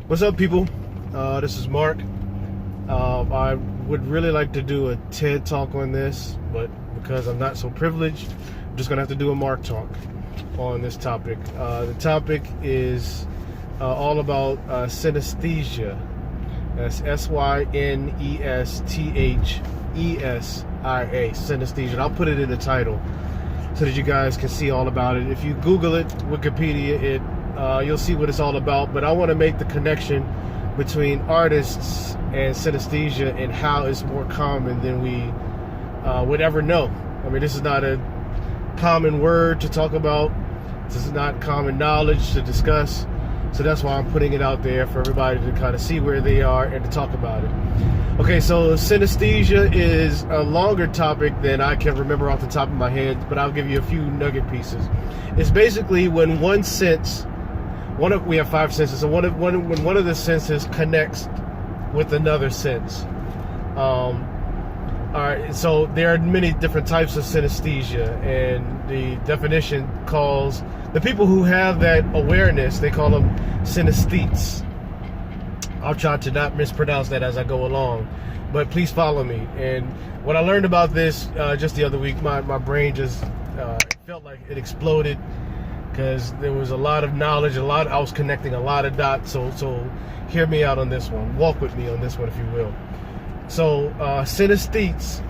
What's up, people? This is Mark. I would really like to do a TED Talk on this, but because I'm not so privileged, I'm just going to have to do a Mark Talk on this topic. The topic is all about synesthesia. That's Synesthesia, synesthesia. And I'll put it in the title so that you guys can see all about it. If you Google it, Wikipedia it, you'll see what it's all about. But I want to make the connection between artists and synesthesia and how it's more common than we would ever know. I mean, this is not a common word to talk about. This is not common knowledge to discuss. So that's why I'm putting it out there for everybody to kind of see where they are and to talk about it. Okay, so synesthesia is a longer topic than I can remember off the top of my head, but I'll give you a few nugget pieces. It's basically when one sense, we have five senses, so when one of the senses connects with another sense. All right, so there are many different types of synesthesia, and the definition calls the people who have that awareness, they call them synesthetes. I'll try to not mispronounce that as I go along, but please follow me. And when I learned about this just the other week, my brain just felt like it exploded, because there was a lot of knowledge, I was connecting a lot of dots. So hear me out on this one. Walk with me on this one, if you will. So synesthetes,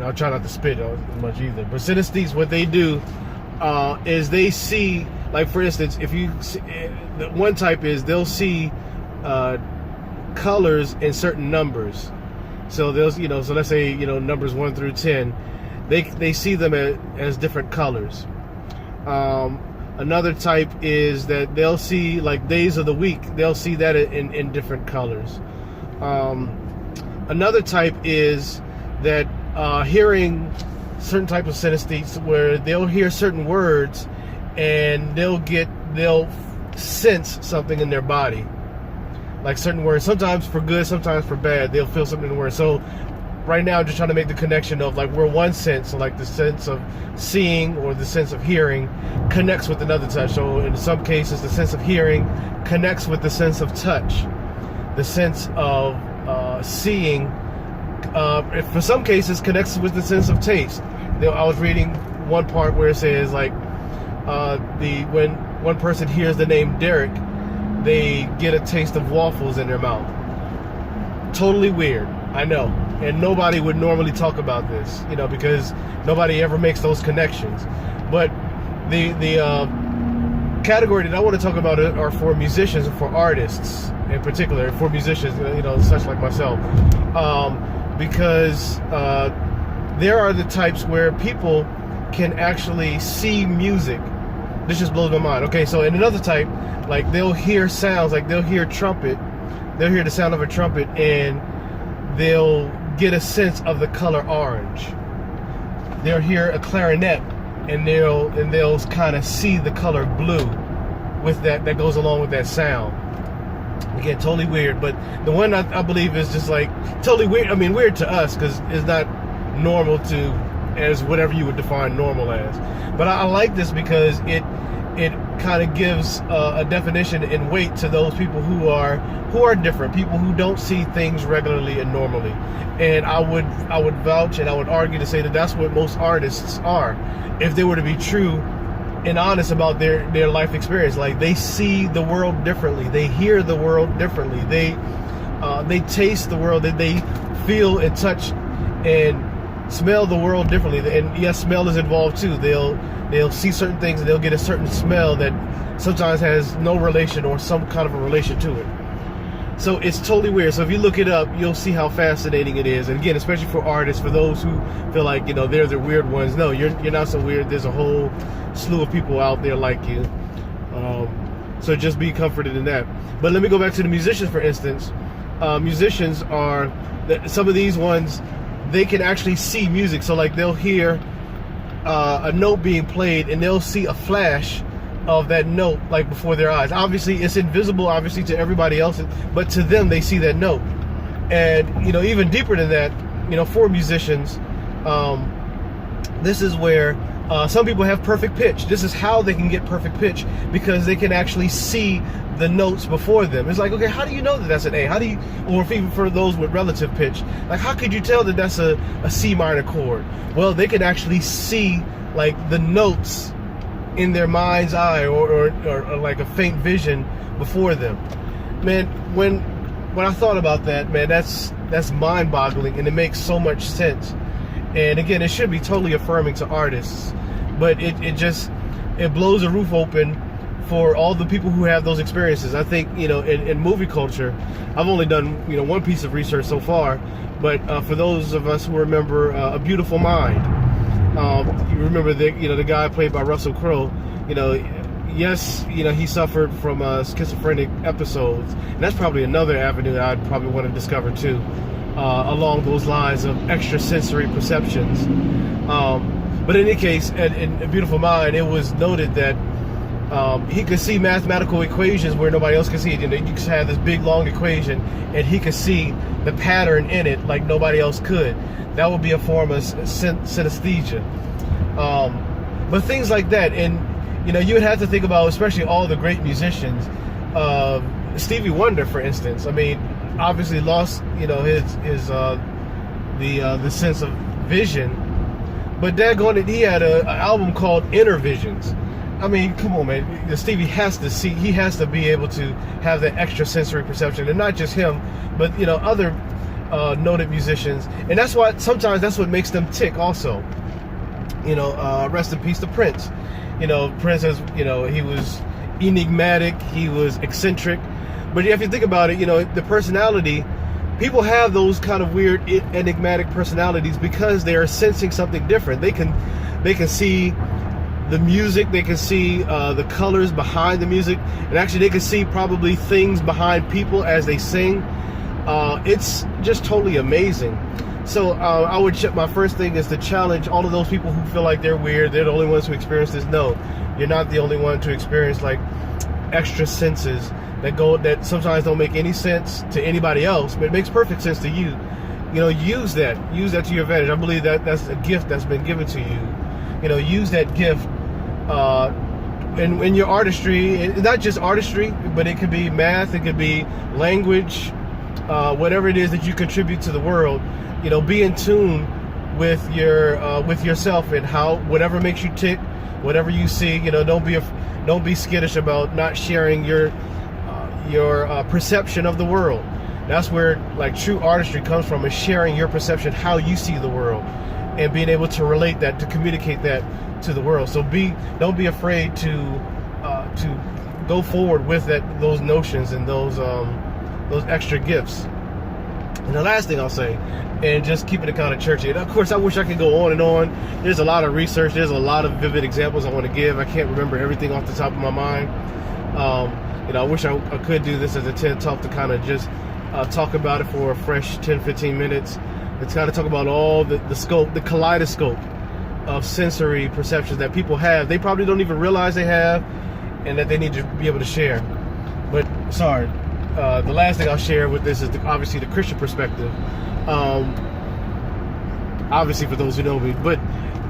I'll try not to spit much either, but synesthetes, what they do is they see, like for instance, if you see, the one type is they'll see colors in certain numbers. So they'll, so let's say, numbers 1 through 10, they see them as different colors. Another type is that they'll see, like, days of the week, they'll see that in different colors. Another type is that hearing certain type of synesthetes, where they'll hear certain words and they'll sense something in their body, like certain words, sometimes for good, sometimes for bad. They'll feel something in the word. So right now I'm just trying to make the connection of, like, where one sense, so like the sense of seeing or the sense of hearing, connects with another touch. So in some cases the sense of hearing connects with the sense of touch, the sense of seeing, for some cases connects with the sense of taste. I was reading one part where it says, like, when one person hears the name Derek, they get a taste of waffles in their mouth. Totally weird, I know, and nobody would normally talk about this, because nobody ever makes those connections. But the category that I want to talk about are for musicians and for artists in particular, for musicians, such like myself, because there are the types where people can actually see music. This just blows my mind. Okay, so in another type, like, they'll hear sounds, like they'll hear trumpet, they'll hear the sound of a trumpet, and they'll get a sense of the color orange. They'll hear a clarinet, and they'll kind of see the color blue with that goes along with that sound. Again, totally weird, but the one I believe is just like totally weird. I mean, weird to us because it's not normal as whatever you would define normal as. But I like this because it kind of gives a definition and weight to those people who are different, people who don't see things regularly and normally. And I would vouch and I would argue to say that that's what most artists are, if they were to be true and honest about their life experience. Like, they see the world differently, they hear the world differently, they taste the world, they feel and touch and smell the world differently. And yes, smell is involved too. They'll see certain things and they'll get a certain smell that sometimes has no relation or some kind of a relation to it. So it's totally weird. So if you look it up, you'll see how fascinating it is. And again, especially for artists, for those who feel like, they're the weird ones. No, you're not so weird. There's a whole slew of people out there like you. So just be comforted in that. But let me go back to the musicians, for instance. Musicians are, some of these ones, they can actually see music. So like, they'll hear a note being played and they'll see a flash of that note, like, before their eyes. Obviously it's invisible, obviously, to everybody else, but to them they see that note. And even deeper than that, for musicians, this is where Some people have perfect pitch. This is how they can get perfect pitch, because they can actually see the notes before them. It's like, okay, how do you know that that's an A? How do you, or if even for those with relative pitch, like how could you tell that that's a C minor chord? Well, they can actually see like the notes in their mind's eye, or like a faint vision before them. Man, when I thought about that, man, that's mind-boggling, and it makes so much sense. And again, it should be totally affirming to artists, but it blows the roof open for all the people who have those experiences. I think, in movie culture, I've only done, one piece of research so far, but for those of us who remember A Beautiful Mind, you remember the guy played by Russell Crowe, yes, he suffered from schizophrenic episodes, and that's probably another avenue that I'd probably want to discover too, along those lines of extrasensory perceptions. But in any case, in A Beautiful Mind, it was noted that he could see mathematical equations where nobody else could see it. You could have this big long equation, and he could see the pattern in it like nobody else could. That would be a form of synesthesia. But things like that, and you would have to think about, especially all the great musicians. Stevie Wonder, for instance. I mean, obviously lost, his the sense of vision, but daggone it, he had an album called Inner Visions. I mean, come on, man. Stevie has to see. He has to be able to have that extrasensory perception, and not just him, but other noted musicians. And that's why sometimes that's what makes them tick. Also, rest in peace to Prince. Prince has, he was enigmatic, he was eccentric, but if you think about it, the personality, people have those kind of weird enigmatic personalities because they are sensing something different. They can see the music, they can see the colors behind the music, and actually they can see probably things behind people as they sing. It's just totally amazing. So my first thing is to challenge all of those people who feel like they're weird, they're the only ones who experience this. No, you're not the only one to experience like extra senses that sometimes don't make any sense to anybody else, but it makes perfect sense to you. Use that to your advantage. I believe that that's a gift that's been given to you. Use that gift in your artistry, not just artistry, but it could be math, it could be language, whatever it is that you contribute to the world. Be in tune with yourself and how whatever makes you tick, whatever you see. Don't be skittish about not sharing your perception of the world. That's where like true artistry comes from, is sharing your perception, how you see the world, and being able to relate that, to communicate that to the world. So don't be afraid to go forward with those notions and those extra gifts. And the last thing I'll say, and just keeping it kind of churchy, and of course I wish I could go on and on. There's a lot of research, there's a lot of vivid examples I want to give. I can't remember everything off the top of my mind. I wish I could do this as a TED Talk to kind of just talk about it for a fresh 10-15 minutes. It's kind of talk about all the scope, the kaleidoscope of sensory perceptions that people have. They probably don't even realize they have, and that they need to be able to share. But sorry. The last thing I'll share with this is obviously the Christian perspective. Obviously for those who know me, but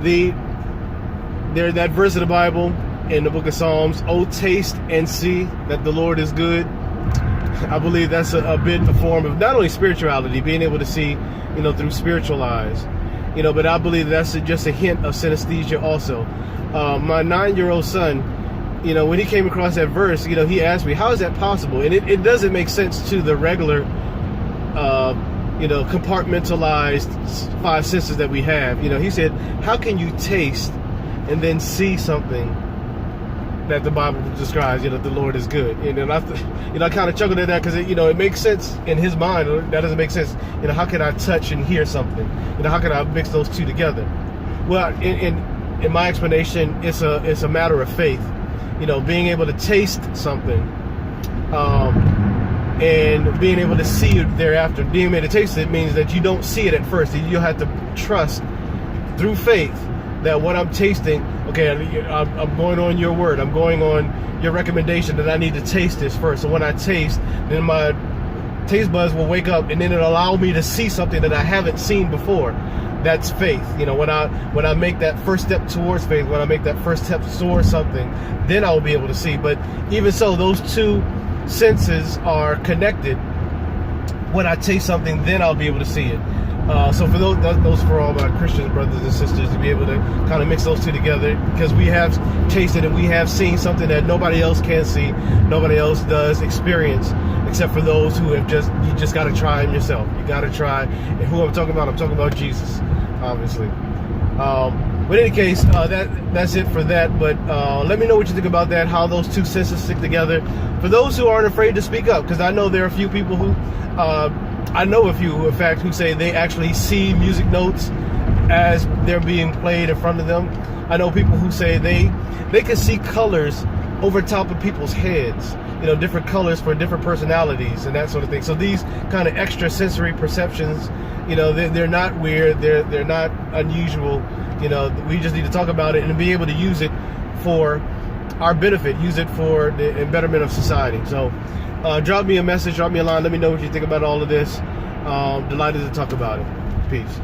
there's that verse of the Bible in the book of Psalms, "Oh, taste and see that the Lord is good." I believe that's a form of not only spirituality, being able to see, through spiritual eyes, but I believe that's just a hint of synesthesia also. My 9-year-old son, when he came across that verse, he asked me, how is that possible? And it doesn't make sense to the regular, compartmentalized 5 senses that we have. He said, how can you taste and then see something that the Bible describes, the Lord is good? And I kind of chuckled at that because, it makes sense in his mind. That doesn't make sense. How can I touch and hear something? How can I mix those two together? Well, in my explanation, it's a matter of faith. Being able to taste something, and being able to see it thereafter. Being able to taste it means that you don't see it at first. You'll have to trust through faith that what I'm tasting, okay, I'm going on your word. I'm going on your recommendation that I need to taste this first. So when I taste, then my taste buds will wake up, and then it'll allow me to see something that I haven't seen before. that's faith. When I make that first step towards faith, when I make that first step towards something, then I will be able to see. But even so, those two senses are connected. When I taste something, then I'll be able to see it. So for those for all my Christian brothers and sisters, to be able to kind of mix those two together, because we have tasted and we have seen something that nobody else can see, nobody else does experience, except for those who have you just got to try it yourself. You got to try. And who I'm talking about Jesus, obviously. But in any case, that's it for that. But let me know what you think about that, how those two senses stick together. For those who aren't afraid to speak up, because I know there are a few people who, I know a few, in fact, who say they actually see music notes as they're being played in front of them. I know people who say they can see colors over top of people's heads, different colors for different personalities and that sort of thing. So these kind of extra sensory perceptions, they're not weird, they're not unusual. We just need to talk about it and be able to use it for our benefit, use it for the betterment of society. So drop me a message, drop me a line, let me know what you think about all of this. Delighted to talk about it. Peace.